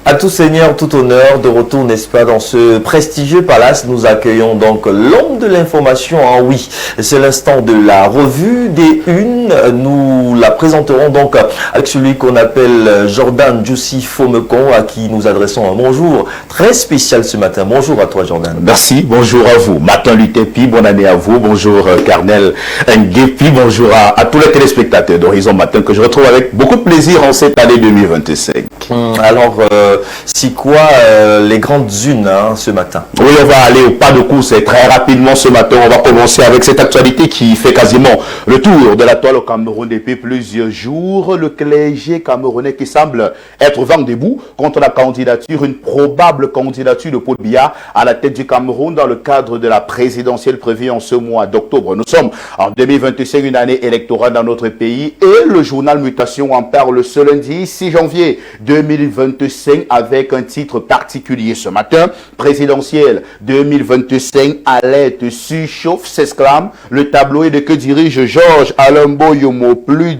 À tout seigneur, tout honneur, de retour, n'est-ce pas, dans ce prestigieux palace, nous accueillons donc l'homme de l'information. Ah oui, c'est l'instant de la revue des unes. Nous la présenterons donc avec celui qu'on appelle Jordan Djoussi Fomekon, à qui nous adressons un bonjour très spécial ce matin. Bonjour à toi, Jordan. Merci, bonjour à vous. Martin Lutepi, bonne année à vous. Bonjour, Carnel Nguepi. Bonjour à tous les téléspectateurs d'Horizon Matin que je retrouve avec beaucoup de plaisir en cette année 2025. Alors, c'est quoi les grandes unes ce matin? Oui, on va aller au pas de course et très rapidement ce matin. On va commencer avec cette actualité qui fait quasiment le tour de la toile au Cameroun depuis plusieurs jours. Le clergé camerounais qui semble être vent debout contre la candidature, une probable candidature de Paul Biya à la tête du Cameroun dans le cadre de la présidentielle prévue en ce mois d'octobre. Nous sommes en 2025, une année électorale dans notre pays, et le journal Mutation en parle ce lundi 6 janvier 2025 avec un titre particulier ce matin. Présidentielle 2025, alerte surchauffe, s'exclame le tabloïd que dirige Georges Alombo Yomo. Plus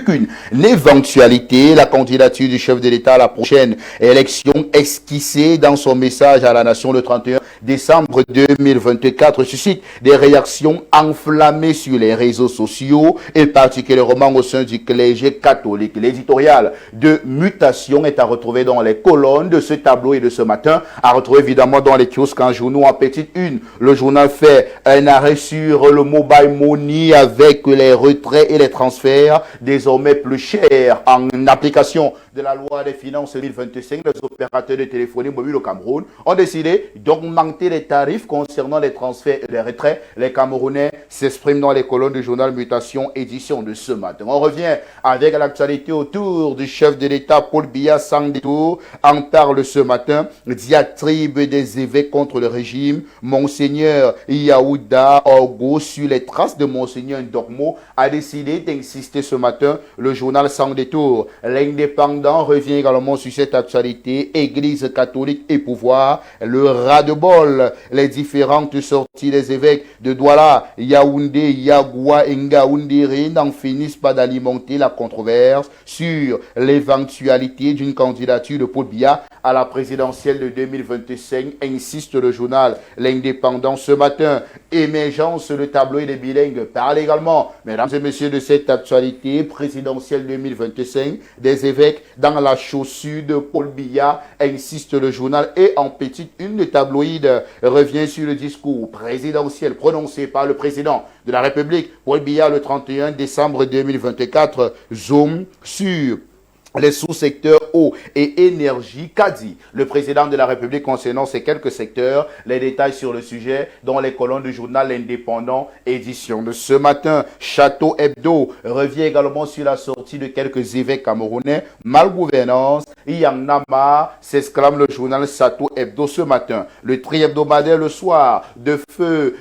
qu'une éventualité, la candidature du chef de l'État à la prochaine élection esquissée dans son message à la nation le 31 décembre 2024 suscite des réactions enflammées sur les réseaux sociaux et particulièrement au sein du clergé catholique. L'éditorial de Mutation est à retrouver dans les colonnes de ce tableau et de ce matin, à retrouver évidemment dans les kiosques en journaux en petite une. Le journal fait un arrêt sur le mobile money avec les retraits et les transferts désormais plus chers en application de la loi des finances 2025. Les opérateurs de téléphonie mobile au Cameroun ont décidé d'augmenter les tarifs concernant les transferts et les retraits. Les Camerounais s'expriment dans les colonnes du journal Mutation, édition de ce matin. On revient avec l'actualité autour du chef de l'État Paul Biya sans détour. En parle ce matin, diatribe des évêques contre le régime. Monseigneur Yaouda Orgo, sur les traces de Monseigneur Ndormo, a décidé d'insister ce matin. Le journal sans détour. L'Indépendant revient également sur cette actualité. Église catholique et pouvoir, le ras-de-bol, les différentes sorties des évêques de Douala, Yaoundé, Yagoua et Ngaoundéré n'en finissent pas d'alimenter la controverse sur l'éventualité d'une candidature de Paul Biya à la présidentielle de 2025, insiste le journal L'Indépendant ce matin. Émergence, le tableau des bilingues parle également, mesdames et messieurs, de cette actualité présidentielle 2025, des évêques dans la chaussure de Paul Biya, insiste le journal. Et en petite une, le tabloïd revient sur le discours présidentiel prononcé par le président de la République, Paul Biya, le 31 décembre 2024, zoom sur les sous-secteurs eau et énergie. Qu'a dit le président de la République concernant ces quelques secteurs? Les détails sur le sujet dans les colonnes du journal Indépendant, édition de ce matin. Château Hebdo revient également sur la sortie de quelques évêques camerounais. Malgouvernance, Yangnama, s'exclame le journal Château Hebdo ce matin. Le tri-hebdomadaire le soir de feu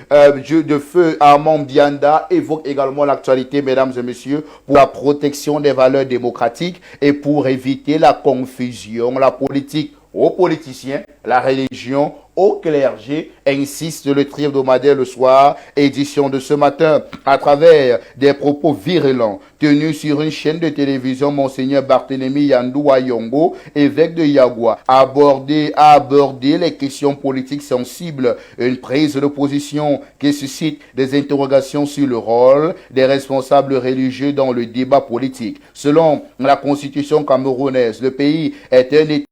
Armand Bianda évoque également l'actualité, mesdames et messieurs, pour la protection des valeurs démocratiques et pour éviter la confusion, la politique aux politiciens, la religion au clergé, insiste le tri hebdomadaire le soir, édition de ce matin. À travers des propos virulents tenus sur une chaîne de télévision, Monseigneur Barthélemy Yandou Ayongo, évêque de Yagoua, a abordé les questions politiques sensibles, une prise de position qui suscite des interrogations sur le rôle des responsables religieux dans le débat politique. Selon la constitution camerounaise, le pays est un État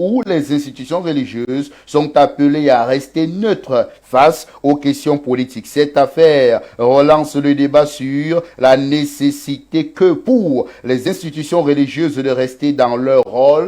où les institutions religieuses sont appelées à rester neutres face aux questions politiques. Cette affaire relance le débat sur la nécessité que pour les institutions religieuses de rester dans leur rôle.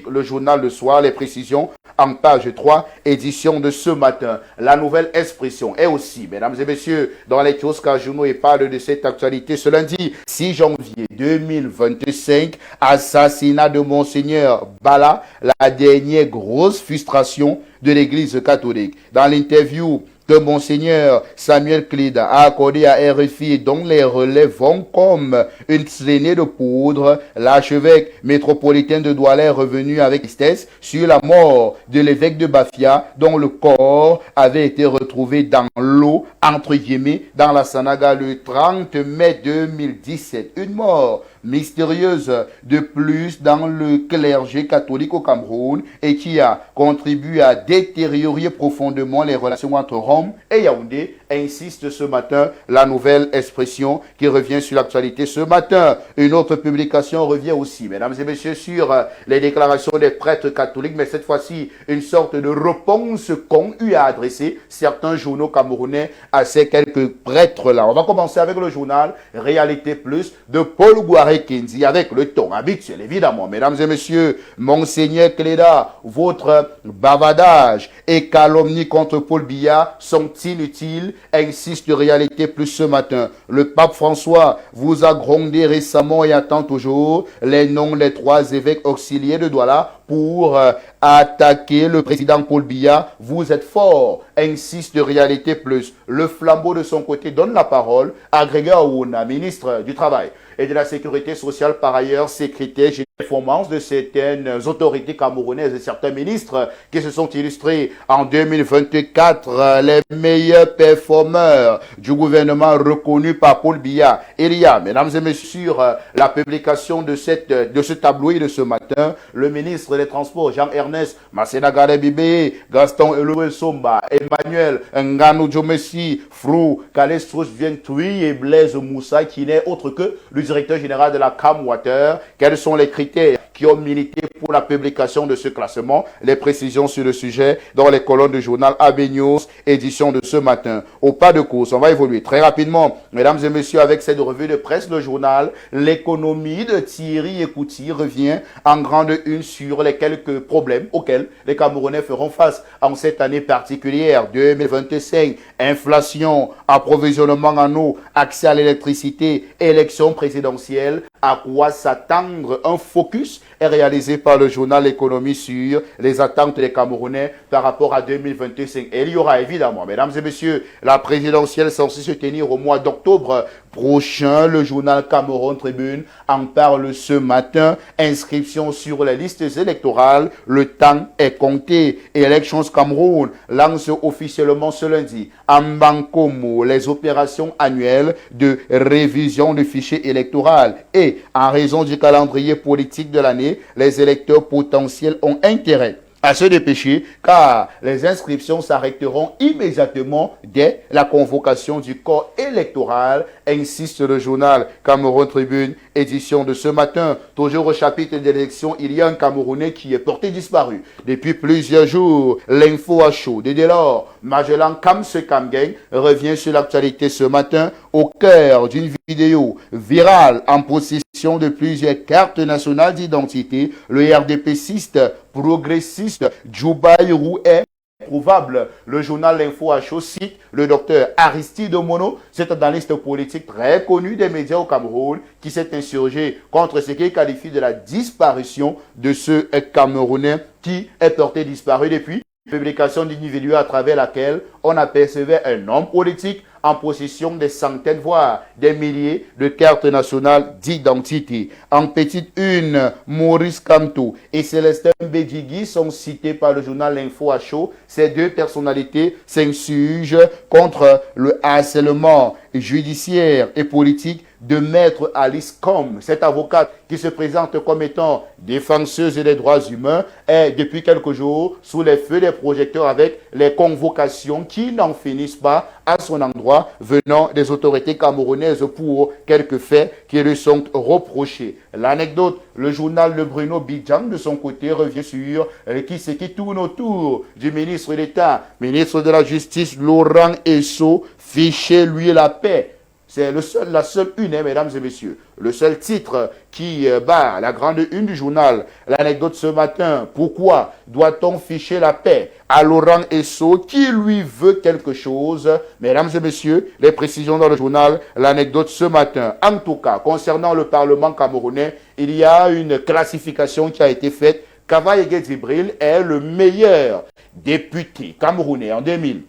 Le journal Le Soir, les précisions en page 3, édition de ce matin. La nouvelle expression est aussi, mesdames et messieurs, dans les kiosques à journaux et parle de cette actualité ce lundi 6 janvier 2025, assassinat de Monseigneur Bala, la dernière grosse frustration de l'Église catholique. Dans l'interview que que Monseigneur Samuel Klida a accordé à RFI, dont les relais vont comme une traînée de poudre. L'archevêque métropolitain de Douala est revenu avec tristesse sur la mort de l'évêque de Bafia, dont le corps avait été retrouvé dans l'eau, entre guillemets, dans la Sanaga le 30 mai 2017. Une mort mystérieuse de plus dans le clergé catholique au Cameroun et qui a contribué à détériorer profondément les relations entre Rome et Yaoundé, insiste ce matin la nouvelle expression qui revient sur l'actualité ce matin. Une autre publication revient aussi, mesdames et messieurs, sur les déclarations des prêtres catholiques, mais cette fois-ci une sorte de réponse qu'ont eu à adresser certains journaux camerounais à ces quelques prêtres-là. On va commencer avec le journal Réalité Plus de Paul Gouaré Kenzi, avec le ton habituel, évidemment. Mesdames et messieurs, Monseigneur Kleda, votre bavardage et calomnie contre Paul Biya sont inutiles, insiste Réalité Plus ce matin. Le pape François vous a grondé récemment et attend toujours les noms des 3 évêques auxiliaires de Douala pour attaquer le président Paul Biya. Vous êtes fort, insiste Réalité Plus. Le flambeau de son côté donne la parole à Grégoire Ouna, ministre du Travail et de la Sécurité sociale, par ailleurs secrétaire général des performances de certaines autorités camerounaises et certains ministres qui se sont illustrés en 2024, les meilleurs performeurs du gouvernement reconnus par Paul Biya. Il y a, mesdames et messieurs, sur la publication de ce tabloïd de ce matin, le ministre des Transports, Jean-Ernest Masséna Bibé, Gaston Eloué Somba, Emmanuel Nganou Djomessi, Frou, Kalestrous Vientui et Blaise Moussa, qui n'est autre que le directeur général de la Camwater. Quels sont les critères qui ont milité pour la publication de ce classement? Les précisions sur le sujet dans les colonnes du journal AB News, édition de ce matin. Au pas de course, on va évoluer très rapidement, mesdames et messieurs, avec cette revue de presse. Le journal L'économie de Thierry Ekouti revient en grande une sur les quelques problèmes auxquels les Camerounais feront face en cette année particulière 2025. Inflation, approvisionnement en eau, accès à l'électricité, élections présidentielles. À quoi s'attendre? Un focus est réalisé par le journal L'économie sur les attentes des Camerounais par rapport à 2025. Et il y aura évidemment, mesdames et messieurs, la présidentielle censée se tenir au mois d'octobre prochain. Le journal Cameroun Tribune en parle ce matin. Inscription sur les listes électorales. Le temps est compté. Elections Cameroun lance officiellement ce lundi en Bankomo les opérations annuelles de révision du fichier électoral. Et en raison du calendrier politique de l'année, les électeurs potentiels ont intérêt à se dépêcher car les inscriptions s'arrêteront immédiatement dès la convocation du corps électoral, insiste le journal Cameroun Tribune, édition de ce matin. Toujours au chapitre d'élection, il y a un Camerounais qui est porté disparu depuis plusieurs jours. L'info à chaud. Dès lors, Magellan Kamse Kamgeng revient sur l'actualité ce matin au cœur d'une vidéo virale en possession de plusieurs cartes nationales d'identité. Le RDPciste progressiste Djoubaïrou est probable. Le journal L'Info à chaud cite le docteur Aristide Mono, cet analyste politique très connu des médias au Cameroun, qui s'est insurgé contre ce qu'il qualifie de la disparition de ce Camerounais qui est porté disparu depuis la publication d'une vidéo à travers laquelle on apercevait un homme politique en possession des centaines, voire des milliers de cartes nationales d'identité. En petite une, Maurice Kamto et Célestin Bédigui sont cités par le journal L'Info à chaud. Ces deux personnalités s'insurgent contre le harcèlement judiciaire et politique de Maître Alice Com. Cette avocate qui se présente comme étant défenseuse des droits humains est depuis quelques jours sous les feux des projecteurs avec les convocations qui n'en finissent pas à son endroit venant des autorités camerounaises pour quelques faits qui lui sont reprochés. L'anecdote, le journal de Bruno Bidjang de son côté revient sur ce qui tourne autour du ministre d'État, ministre de la Justice Laurent Esso, fiché lui la paix. C'est la seule une, mesdames et messieurs. Le seul titre qui bat la grande une du journal. L'anecdote ce matin. Pourquoi doit-on ficher la paix à Laurent Esso qui lui veut quelque chose? Mesdames et messieurs, les précisions dans le journal. L'anecdote ce matin. En tout cas, concernant le Parlement camerounais, il y a une classification qui a été faite. Kavaye Djibril est le meilleur député camerounais en 2000.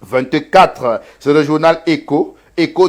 2024. C'est le journal Écho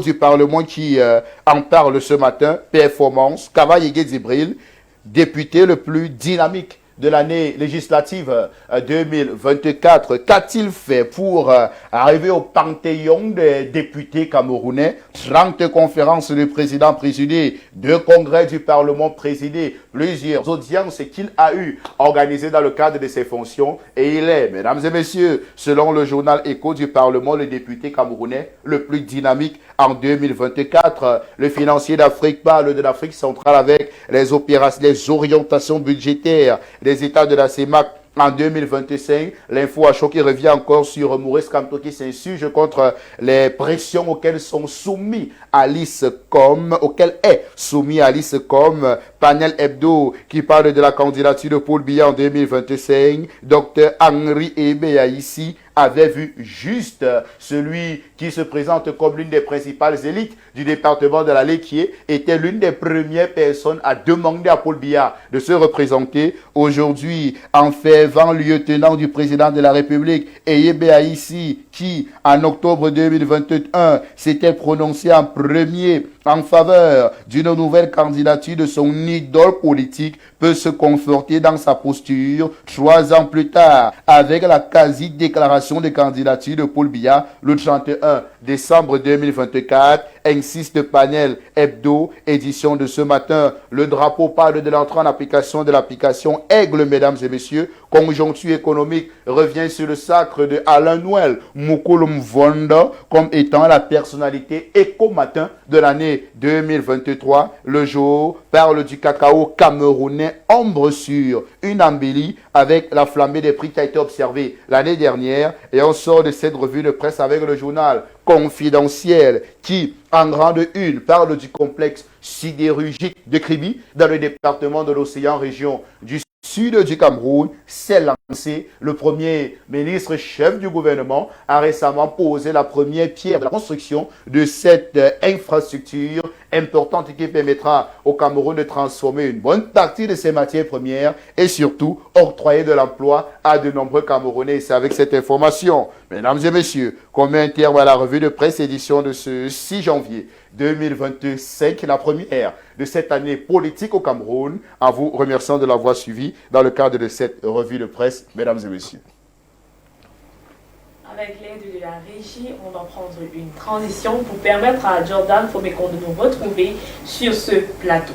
du Parlement qui en parle ce matin. Performance, Kavaye Zibril, député le plus dynamique de l'année législative 2024. Qu'a-t-il fait pour arriver au panthéon des députés camerounais? 30 conférences du président présidé, 2 congrès du Parlement présidé, plusieurs audiences qu'il a eu organisées dans le cadre de ses fonctions. Et il est, mesdames et messieurs, selon le journal Écho du Parlement, le député camerounais le plus dynamique en 2024. Le financier d'Afrique parle de l'Afrique centrale avec les opérations, les orientations budgétaires des États de la CEMAC en 2025. L'info à choquer revient encore sur Maurice Kamto qui s'insurge contre les pressions auxquelles sont soumis auquel est soumis Alice Com. Panel Hebdo qui parle de la candidature de Paul Biya en 2025. Dr Henri Ebea ici avait vu juste celui qui se présente comme l'une des principales élites du département de la Léquier était l'une des premières personnes à demander à Paul Biya de se représenter. Aujourd'hui, en fervent lieutenant du président de la République, Ebea ici, qui en octobre 2021 s'était prononcé en premier en faveur d'une nouvelle candidature de son idole politique, peut se conforter dans sa posture 3 ans plus tard avec la quasi-déclaration de candidature de Paul Biya le 31 décembre 2024. Insiste Panel Hebdo, édition de ce matin. Le drapeau parle de l'entrée en application de l'application Aigle, mesdames et messieurs. Conjoncture économique revient sur le sacre de Alain Noël Mukulu Mvondo comme étant la personnalité éco-matin de l'année 2023. Le jour parle du cacao camerounais ombre sur une embellie avec la flambée des prix qui a été observée l'année dernière. Et on sort de cette revue de presse avec le journal Confidentiel qui, en grande une, parle du complexe sidérurgique de Kribi dans le département de l'Océan, région du sud du Cameroun. S'est lancé. Le premier ministre chef du gouvernement a récemment posé la première pierre de la construction de cette infrastructure importante qui permettra au Cameroun de transformer une bonne partie de ses matières premières et surtout octroyer de l'emploi à de nombreux Camerounais. C'est avec cette information, mesdames et messieurs, qu'on met un terme à la revue de presse édition de ce 6 janvier 2025, la première de cette année politique au Cameroun, en vous remerciant de l'avoir suivi dans le cadre de cette revue de presse, mesdames et messieurs. Avec l'aide de la régie, on va prendre une transition pour permettre à Jordan Fomekon de nous retrouver sur ce plateau.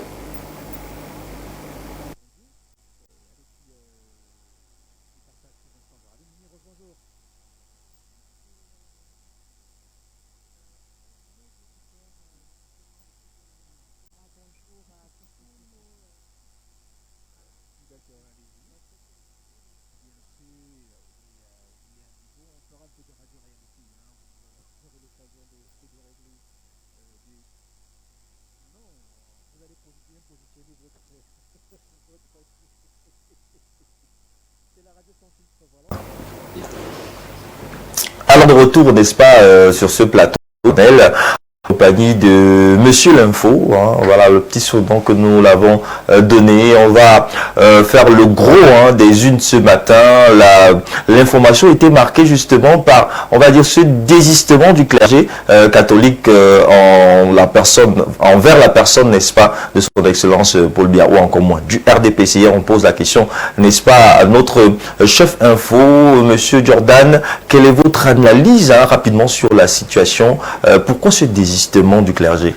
Alors de retour, n'est-ce pas, sur ce plateau, en compagnie de Monsieur l'Info, hein, voilà le petit slogan que nous l'avons donné. On va faire le gros des unes ce matin. L'information était marquée justement par, on va dire, ce désistement du clergé catholique envers la personne, n'est-ce pas, de son excellence Paul Biya, ou encore moins du RDPC. On pose la question, n'est-ce pas, à notre chef info, Monsieur Jordan, quelle est votre analyse rapidement sur la situation? Pourquoi ce désistement du clergé?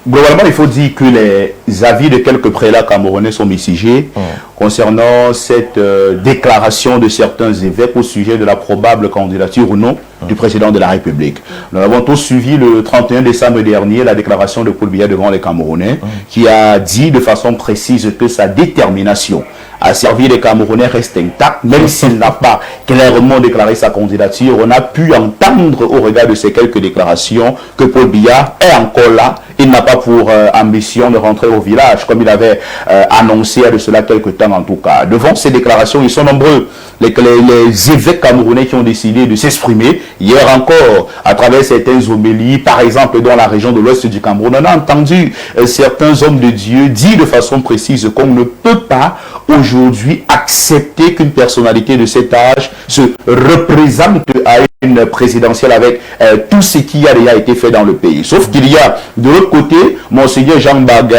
Globalement, il faut dire que les avis de quelques prélats camerounais sont mitigés concernant cette déclaration de certains évêques au sujet de la probable candidature ou non du président de la République. Nous avons tous suivi le 31 décembre dernier la déclaration de Paul Biya devant les Camerounais qui a dit de façon précise que sa détermination à servir les Camerounais reste intacte, même s'il n'a pas clairement déclaré sa candidature. On a pu entendre au regard de ces quelques déclarations que Paul Biya est encore là. Il n'a pas pour ambition de rentrer au village, comme il avait annoncé il y a de cela quelques temps en tout cas. Devant ces déclarations, ils sont nombreux les évêques camerounais qui ont décidé de s'exprimer. Hier encore, à travers certaines homélies, par exemple dans la région de l'ouest du Cameroun, on a entendu certains hommes de Dieu dire de façon précise qu'on ne peut pas aujourd'hui accepter qu'une personnalité de cet âge se représente à une présidentielle avec tout ce qui a déjà été fait dans le pays. Sauf qu'il y a de l'autre côté, Monseigneur Jean Baga,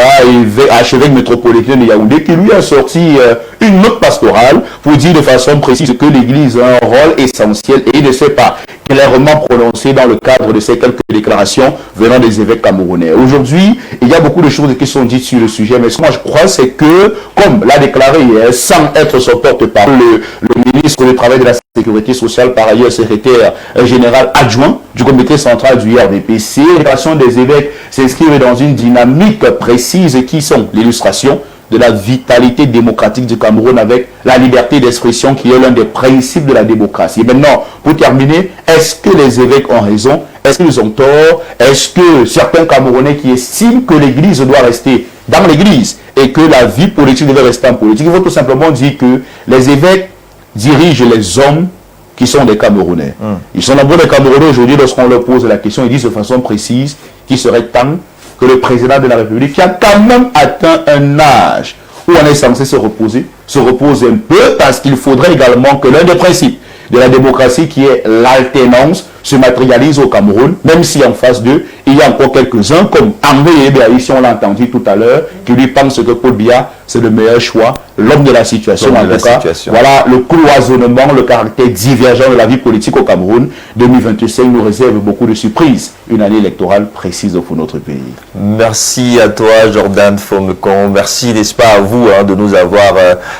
archevêque métropolitain de Yaoundé, qui lui a sorti une note pastorale pour dire de façon précise que l'Église a un rôle essentiel et il ne s'est pas clairement prononcé dans le cadre de ces quelques déclarations venant des évêques camerounais. Aujourd'hui, il y a beaucoup de choses qui sont dites sur le sujet, mais ce que moi je crois, c'est que, comme l'a déclaré sans être son porte-parole, le ministre du Travail et de la Sécurité sociale, par ailleurs secrétaire général adjoint du comité central du RDPC, les déclarations des évêques s'inscrivent dans une dynamique précise qui sont l'illustration de la vitalité démocratique du Cameroun avec la liberté d'expression qui est l'un des principes de la démocratie. Et maintenant, pour terminer, est-ce que les évêques ont raison? Est-ce qu'ils ont tort? Est-ce que certains Camerounais qui estiment que l'Église doit rester dans l'Église et que la vie politique devait rester en politique, il faut tout simplement dire que les évêques dirigent les hommes qui sont des Camerounais. Ils sont nombreux des Camerounais aujourd'hui, lorsqu'on leur pose la question, ils disent de façon précise qu'il serait temps que le président de la République, qui a quand même atteint un âge où on est censé se repose un peu, parce qu'il faudrait également que l'un des principes de la démocratie, qui est l'alternance, se matérialise au Cameroun, même si en face d'eux, il y a encore quelques-uns, comme André Ebeaï, si on l'a entendu tout à l'heure, qui lui pense que Paul Biya, c'est le meilleur choix, l'homme de la situation en tout cas. Voilà le cloisonnement, le caractère divergent de la vie politique au Cameroun. 2025 nous réserve beaucoup de surprises. Une année électorale précise pour notre pays. Merci à toi, Jordan Fomekon. Merci, n'est-ce pas, à vous de nous avoir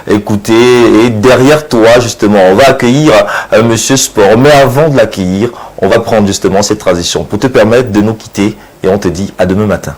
écoutés. Et derrière toi, justement, on va accueillir Monsieur Sport. Mais avant de l'accueillir, on va prendre justement cette transition pour te permettre de nous quitter. Et on te dit à demain matin.